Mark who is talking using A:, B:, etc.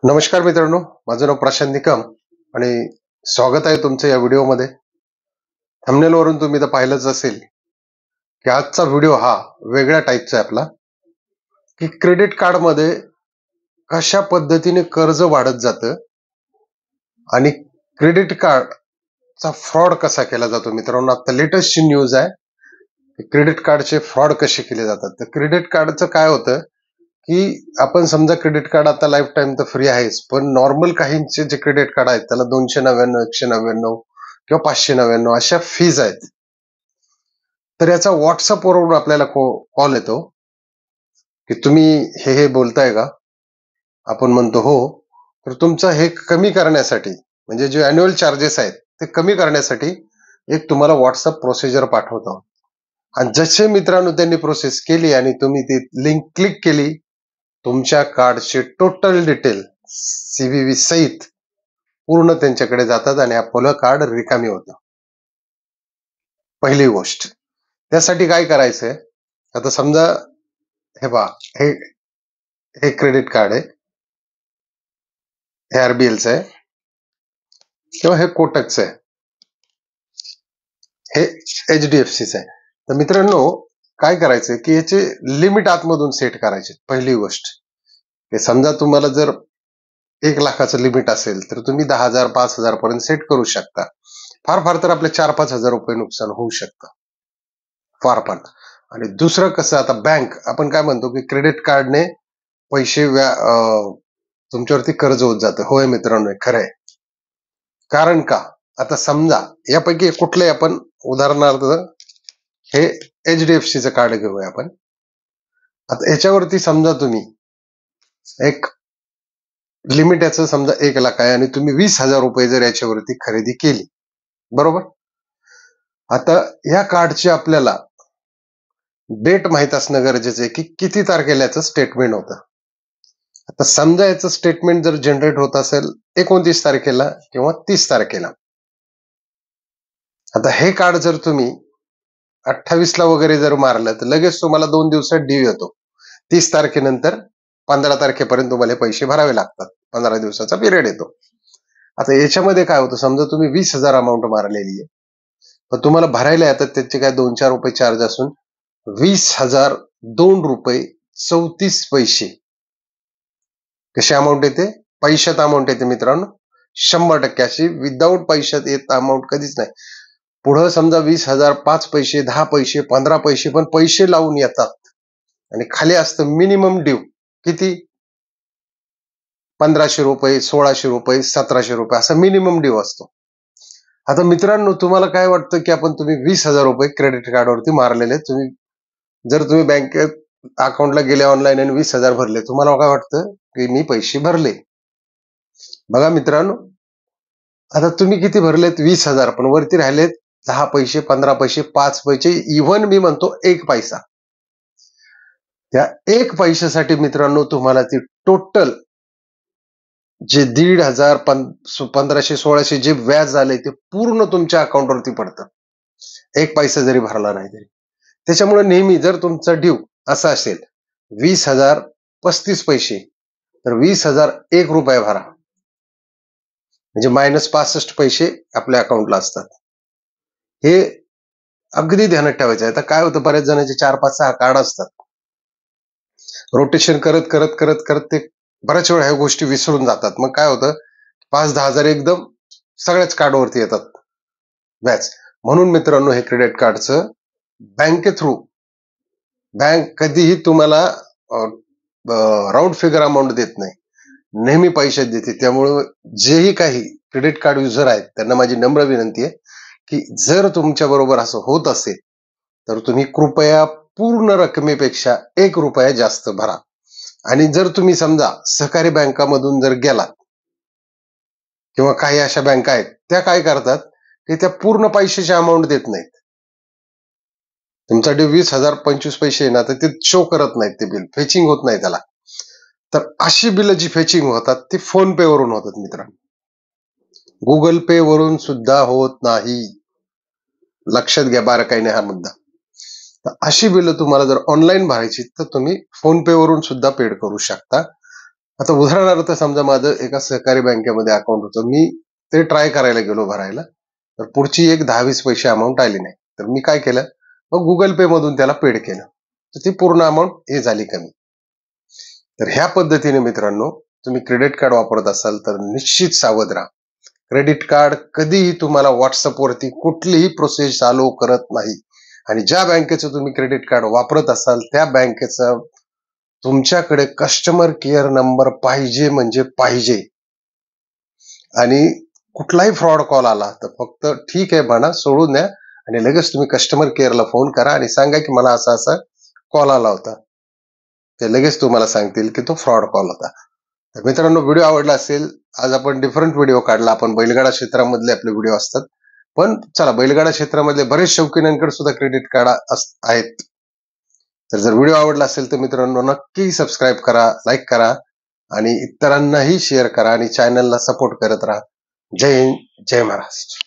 A: नमस्कार मित्रांनो, माझं नाव प्रशांत निकम आणि स्वागत आहे तुमचं या व्हिडिओमध्ये. थंबनेल वरून तुम्ही तर पाहिलंच असेल की आजचा व्हिडिओ हा वेगळ्या टाईपचा आहे आपला, की क्रेडिट कार्डमध्ये कशा पद्धतीने कर्ज वाढत जातं आणि क्रेडिट कार्डचा फ्रॉड कसा केला जातो. मित्रांनो, आता लेटेस्ट न्यूज आहे की क्रेडिट कार्डचे फ्रॉड कसे केले जातात. तर क्रेडिट कार्डचं काय होतं की आपण समजा क्रेडिट कार्ड आता लाईफ टाईम तर फ्री आहेच, पण नॉर्मल काहींचे जे क्रेडिट कार्ड आहेत त्याला 299, 199 किंवा 599 अशा फीज आहेत. तर याचा व्हॉट्सअपवरून आपल्याला कॉल येतो की तुम्ही हे बोलताय का? आपण म्हणतो हो. तर तुमचं हे कमी करण्यासाठी, म्हणजे जे अॅन्युअल चार्जेस आहेत ते कमी करण्यासाठी एक तुम्हाला व्हॉट्सअप प्रोसिजर पाठवतो. आणि जसे मित्रांनो त्यांनी प्रोसेस केली आणि तुम्ही ती लिंक क्लिक केली, तुमच्या कार्डचे टोटल डिटेल सीव्हीव्ही सहित पूर्ण त्यांच्याकडे जातात आणि आपलं कार्ड रिकामी होतं. पहिली गोष्ट. त्यासाठी काय करायचंय, आता समजा हे पहा, हे हे क्रेडिट कार्ड आहे, हे आरबीएलचं आहे किंवा हे कोटकचं आहे, हे एचडीएफसीचं आहे. तर मित्रांनो, काय करायचंय की याचे लिमिट आतमधून सेट करायचे. पहिली गोष्ट, की समजा तुम्हाला जर 1,00,000चं लिमिट असेल तर तुम्ही 10,000 5,000 पर्यंत सेट करू शकता. फार फार तर आपले 4-5 हजार रुपये नुकसान होऊ शकतं, फार पण. आणि दुसरं कसं, आता बँक आपण काय म्हणतो की क्रेडिट कार्डने पैसे तुमच्यावरती कर्ज होत जातं. होय मित्रांनो, खरंय. कारण का, आता समजा यापैकी कुठलंही आपण उदाहरणार्थ हे एचडीएफसीचं कार्ड घेऊया आपण. आता याच्यावरती समजा तुम्ही एक लिमिट याचं समजा 1,00,000 आहे आणि तुम्ही 20,000 रुपये जर याच्यावरती खरेदी केली, बरोबर. आता या कार्डची आपल्याला डेट माहित असणं गरजेचं आहे की किती तारखेला याचं स्टेटमेंट होतं. आता समजा याचं स्टेटमेंट जर जनरेट होत असेल 29 तारखेला किंवा 30 तारखेला, आता हे कार्ड जर तुम्ही 28ला वगैरे जर मारलं तर लगेच तुम्हाला 2 दिवसात ड्यू येतो. 30 तारखेनंतर 15 तारखेपर्यंत तुम्हाला पैसे भरावे लागतात. 15 दिवसाचा पिरियड येतो. आता याच्यामध्ये काय होतं, समजा तुम्ही 20,000 अमाऊंट मारलेली आहे, तर तुम्हाला भरायला येतात त्याचे काय 2-4 रुपये चार्ज असून 20,002 रुपये 34 पैसे कशी अमाऊंट येते, पैशात अमाऊंट येते मित्रांनो. 100% अशी विदाऊट पैशात येत अमाऊंट कधीच नाही. पुढं समजा 20,000 5 पैसे 10 पैसे 15 पैसे पण पैसे लावून येतात आणि खाली असतं मिनिमम ड्यू किती, 1,500 रुपये 1,600 रुपये 1,700 रुपये असा मिनिमम ड्यू असतो. आता मित्रांनो, तुम्हाला काय वाटतं की तुम्ही 20,000 रुपये क्रेडिट कार्डवरती मारलेले, तुम्ही जर तुम्ही बँकेत अकाउंटला गेले ऑनलाईन आणि 20,000 भरले, तुम्हाला काय वाटतं की मी पैसे भरले. बघा मित्रांनो, आता तुम्ही किती भरलेत, 20,000, पण वरती राहिलेत 10 पैसे 15 पैसे 5 पैसे, इव्हन मी म्हणतो 1 पैसा. त्या 1 पैशासाठी मित्रांनो तुम्हाला ती टोटल जे 1,500 1,500 1,600 जे व्याज आले ते पूर्ण तुमच्या अकाउंटवरती पडतं, 1 पैसा जरी भरला नाही तरी. त्याच्यामुळे नेहमी जर तुमचा ड्यू असा असेल 20,000 35 पैसे, तर 20,000 1 रुपया भरा, म्हणजे -65 पैसे आपल्या अकाउंटला असतात. हे अगदी ध्यानात ठेवायचं आहे. आता काय होतं, बऱ्याच जणांचे 4 5 6 कार्ड असतात. रोटेशन करत करत करत करत ते बऱ्याच वेळा ह्या गोष्टी विसरून जातात. मग काय होतं, 5-10 हजार एकदम सगळ्याच कार्डवरती येतात व्याज. म्हणून मित्रांनो, हे क्रेडिट कार्डचं बँके थ्रू, बँक कधीही तुम्हाला राऊंड फिगर अमाऊंट देत नाही, नेहमी पैशात देते. त्यामुळे जेही काही क्रेडिट कार्ड युजर आहेत त्यांना माझी नम्र विनंती आहे की जर तुमच्या बरोबर असं होत असेल तर तुम्ही कृपया पूर्ण रकमेपेक्षा 1 रुपया जास्त भरा. आणि जर तुम्ही समजा सहकारी बँकामधून जर गेलात किंवा काही अशा बँका आहेत, त्या काय करतात की त्या पूर्ण पैशाची अमाऊंट देत नाहीत. तुमचा ड्यू 20,000 25 पैसे ना, तर ते शो करत नाहीत, ते बिल फेचिंग होत नाही त्याला. तर अशी बिल जी फेचिंग होतात ती फोन पे वरून होतात मित्रांनो, गुगल पे वरून सुद्धा होत नाही. लक्षात घ्या बारकाईने हा मुद्दा. तर अशी बिल तुम्हाला जर ऑनलाईन भरायची तर तुम्ही फोन पे वरून सुद्धा पेड करू शकता. आता उदाहरणार्थ समजा माझं एका सहकारी बँकेमध्ये अकाउंट होतं, मी ते ट्राय करायला गेलो भरायला, तर पुढची एक 10-20 पैसे अमाऊंट आली नाही. तर मी काय केलं, मग गुगल पे मधून त्याला पेड केलं, तर ती पूर्ण अमाऊंट हे झाली कमी. तर ह्या पद्धतीने मित्रांनो, तुम्ही क्रेडिट कार्ड वापरत असाल तर निश्चित सावध राहा. क्रेडिट कार्ड कधीही तुम्हाला व्हॉट्सअपवरती कुठलीही प्रोसेस चालू करत नाही. आणि ज्या बँकेचं तुम्ही क्रेडिट कार्ड वापरत असाल त्या बँकेचा तुमच्याकडे कस्टमर केअर नंबर पाहिजे म्हणजे पाहिजे. आणि कुठलाही फ्रॉड कॉल आला तर फक्त ठीक आहे म्हणा, सोडून द्या आणि लगेच तुम्ही कस्टमर केअरला फोन करा आणि सांगा की मला असा असा कॉल आला होता. ते लगेच तुम्हाला सांगतील की तो फ्रॉड कॉल होता. तर मित्रांनो, व्हिडिओ आवडला असेल. आज आपण डिफरंट व्हिडिओ काढला. आपण बैलगाडा क्षेत्रामधले आपले व्हिडिओ असतात, पण चला बैलगाडा क्षेत्रामधले बरेच शौकीनांकडे सुद्धा क्रेडिट कार्ड आहेत. तर जर व्हिडिओ आवडला असेल तर मित्रांनो नक्की सबस्क्राईब करा, लाईक करा आणि इतरांनाही शेअर करा आणि चॅनलला सपोर्ट करत राहा. जय हिंद, जय महाराष्ट्र.